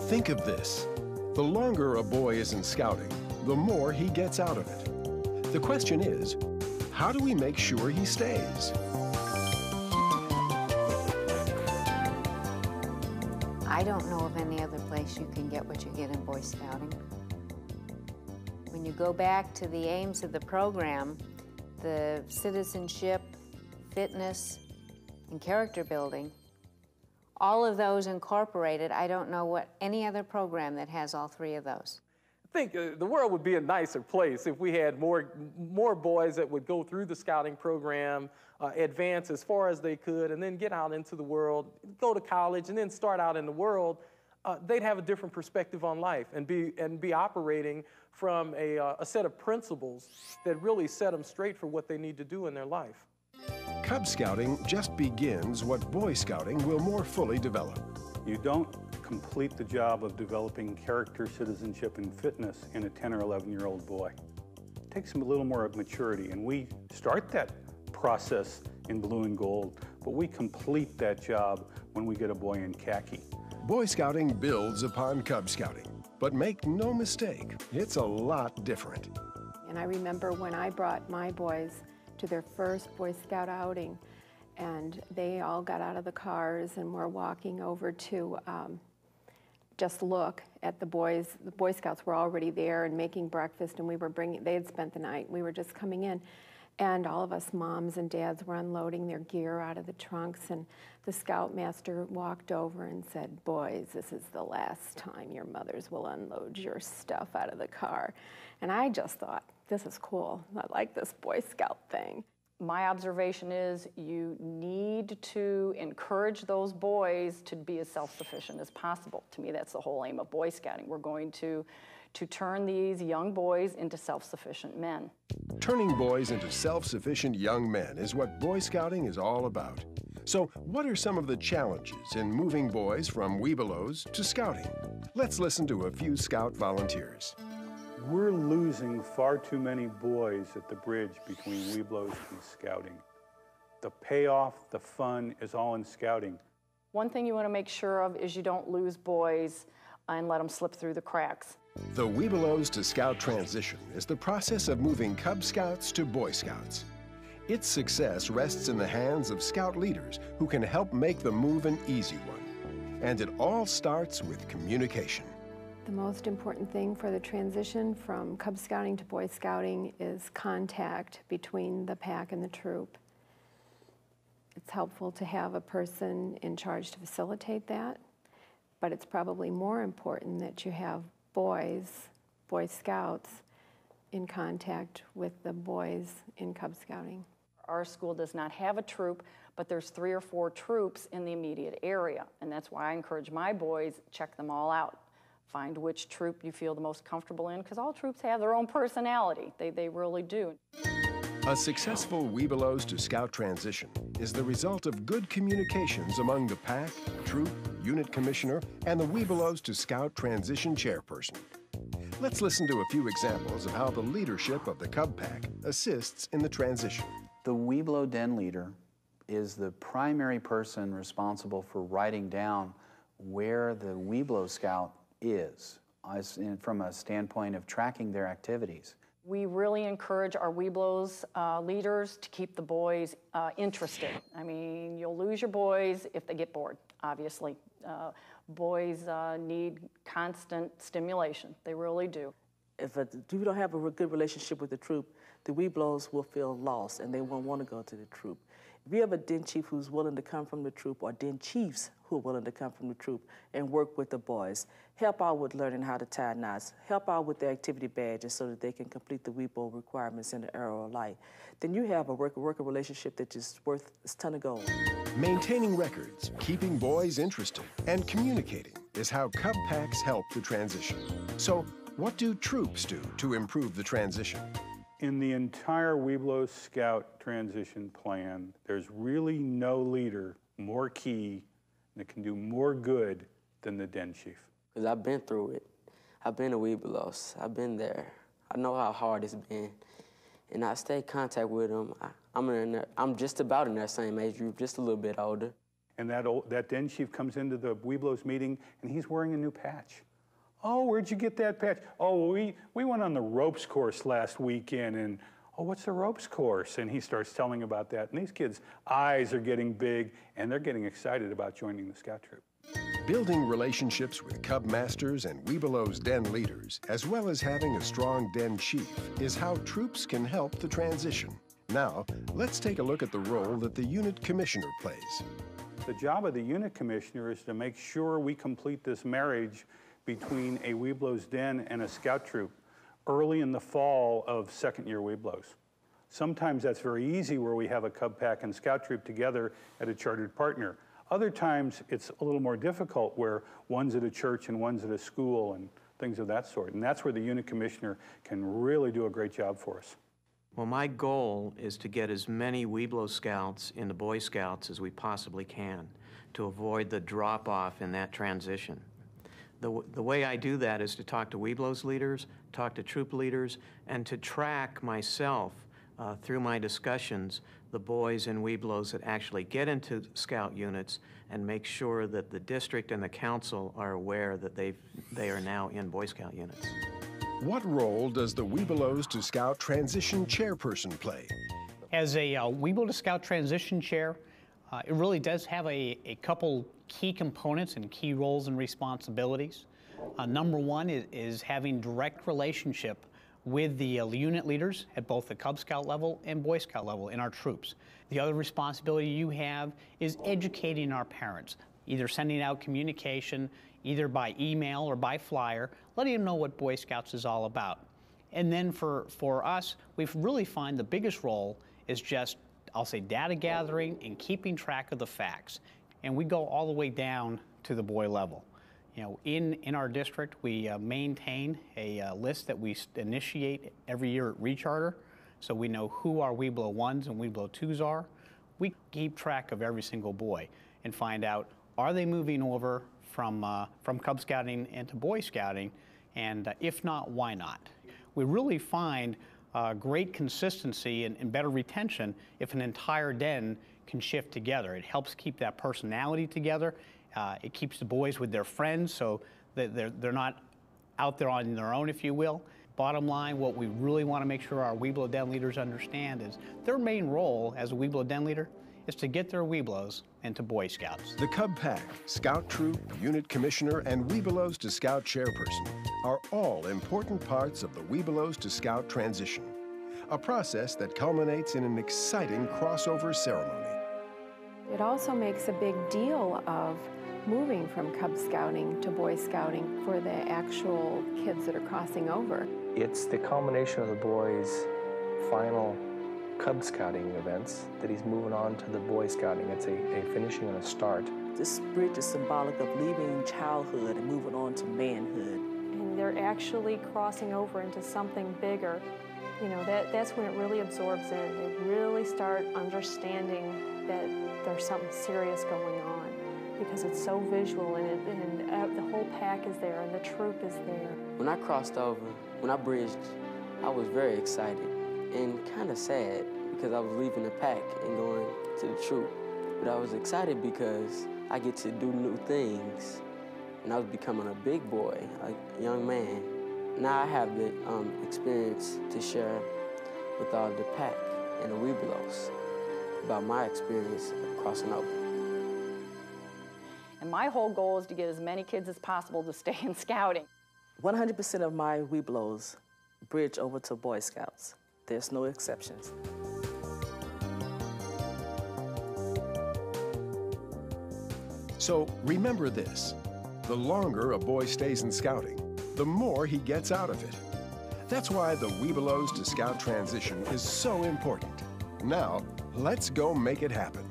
Think of this. The longer a boy is in scouting, the more he gets out of it. The question is, how do we make sure he stays? I don't know of any other place you can get what you get in Boy Scouting. When you go back to the aims of the program, the citizenship, fitness, and character building, all of those incorporated, I don't know what any other program that has all three of those. I think the world would be a nicer place if we had more boys that would go through the scouting program, advance as far as they could, and then get out into the world, go to college, and then start out in the world. They'd have a different perspective on life and be operating from a set of principles that really set them straight for what they need to do in their life. Cub Scouting just begins what Boy Scouting will more fully develop. You don't complete the job of developing character, citizenship, and fitness in a 10 or 11-year-old boy. It takes him a little more maturity, and we start that process in blue and gold, but we complete that job when we get a boy in khaki. Boy Scouting builds upon Cub Scouting, but make no mistake, it's a lot different. And I remember when I brought my boys to their first Boy Scout outing, and they all got out of the cars and were walking over to just look at the boys. The Boy Scouts were already there and making breakfast, and we were they had spent the night. We were just coming in, and all of us moms and dads were unloading their gear out of the trunks, and the Scoutmaster walked over and said, "Boys, this is the last time your mothers will unload your stuff out of the car." And I just thought, this is cool. I like this Boy Scout thing. My observation is you need to encourage those boys to be as self-sufficient as possible. To me, that's the whole aim of Boy Scouting. We're going to turn these young boys into self-sufficient men. Turning boys into self-sufficient young men is what Boy Scouting is all about. So what are some of the challenges in moving boys from Webelos to Scouting? Let's listen to a few Scout volunteers. We're losing far too many boys at the bridge between Webelos and Scouting. The payoff, the fun is all in Scouting. One thing you want to make sure of is you don't lose boys and let them slip through the cracks. The Webelos to Scout transition is the process of moving Cub Scouts to Boy Scouts. Its success rests in the hands of Scout leaders who can help make the move an easy one. And it all starts with communication. The most important thing for the transition from Cub Scouting to Boy Scouting is contact between the pack and the troop. It's helpful to have a person in charge to facilitate that, but it's probably more important that you have Boy Scouts, in contact with the boys in Cub Scouting. Our school does not have a troop, but there's 3 or 4 troops in the immediate area, and that's why I encourage my boys, check them all out. Find which troop you feel the most comfortable in, because all troops have their own personality. They really do. A successful Webelos to Scout transition is the result of good communications among the pack, troop, unit commissioner, and the Webelos to Scout transition chairperson. Let's listen to a few examples of how the leadership of the Cub Pack assists in the transition. The Webelo Den leader is the primary person responsible for writing down where the Webelo Scout is, from a standpoint of tracking their activities. We really encourage our Webelos leaders to keep the boys interested. I mean, you'll lose your boys if they get bored, obviously. Boys need constant stimulation. They really do. If you don't have a good relationship with the troop, the Webelos will feel lost and they won't want to go to the troop. If you have a den chief who's willing to come from the troop, or den chiefs who are willing to come from the troop and work with the boys, help out with learning how to tie knots, help out with their activity badges so that they can complete the Webelo requirements in the Arrow of Light, then you have a worker relationship that is worth a ton of gold. Maintaining records, keeping boys interested, and communicating is how Cub Packs help the transition. So what do troops do to improve the transition? In the entire Webelo Scout transition plan, there's really no leader more key that can do more good than the den chief. Because I've been through it. I've been to Webelos. I've been there. I know how hard it's been. And I stay in contact with them. I'm just about in that same age group, just a little bit older. and that den chief comes into the Webelos meeting, and he's wearing a new patch. Oh, where'd you get that patch? Oh, we went on the ropes course last weekend, and oh, what's the ropes course? And he starts telling about that, and these kids' eyes are getting big, and they're getting excited about joining the Scout Troop. Building relationships with Cub Masters and Webelos den leaders, as well as having a strong den chief, is how troops can help the transition. Now, let's take a look at the role that the unit commissioner plays. The job of the unit commissioner is to make sure we complete this marriage between a Webelos den and a Scout Troop early in the fall of second-year Webelos. Sometimes that's very easy where we have a Cub Pack and Scout Troop together at a chartered partner. Other times it's a little more difficult where one's at a church and one's at a school and things of that sort. And that's where the unit commissioner can really do a great job for us. Well, my goal is to get as many Webelos Scouts into Boy Scouts as we possibly can to avoid the drop-off in that transition. The way I do that is to talk to Webelos leaders, talk to troop leaders, and to track myself through my discussions the boys in Webelos that actually get into Scout units and make sure that the district and the council are aware that they are now in Boy Scout units. What role does the Webelos to Scout transition chairperson play? As a Webelos to Scout transition chair, it really does have a couple key components and key roles and responsibilities. Number one is having direct relationship with the unit leaders at both the Cub Scout level and Boy Scout level in our troops. The other responsibility you have is educating our parents, either sending out communication, either by email or by flyer, letting them know what Boy Scouts is all about. And then for us, we really find the biggest role is just, I'll say, data gathering and keeping track of the facts. And we go all the way down to the boy level. You know, in our district, we maintain a list that we initiate every year at recharter, so we know who our Webelo 1s and Webelo 2s are. We keep track of every single boy and find out, are they moving over from Cub Scouting into Boy Scouting, and if not, why not? We really find great consistency and better retention if an entire den can shift together. It helps keep that personality together. It keeps the boys with their friends, so that they're not out there on their own, if you will. Bottom line, what we really want to make sure our Webelo den leaders understand is their main role as a Webelo den leader is to get their Webelos into Boy Scouts. The Cub Pack, Scout Troop, Unit Commissioner, and Webelos to Scout Chairperson are all important parts of the Webelos to Scout transition, a process that culminates in an exciting crossover ceremony. It also makes a big deal of moving from Cub Scouting to Boy Scouting for the actual kids that are crossing over. It's the culmination of the boys' final Cub Scouting events that he's moving on to the Boy Scouting. It's a finishing and a start. This bridge is symbolic of leaving childhood and moving on to manhood. And they're actually crossing over into something bigger. You know, that's when it really absorbs in. They really start understanding that there's something serious going on because it's so visual and the whole pack is there and the troop is there. When I crossed over, when I bridged, I was very excited and kind of sad because I was leaving the pack and going to the troop. But I was excited because I get to do new things and I was becoming a big boy, a young man. Now I have the experience to share with all the pack and the Webelos about my experience crossing over. And my whole goal is to get as many kids as possible to stay in Scouting. 100% of my Webelos bridge over to Boy Scouts. There's no exceptions. So remember this, the longer a boy stays in Scouting, the more he gets out of it. That's why the Webelos to Scout transition is so important. Now, let's go make it happen.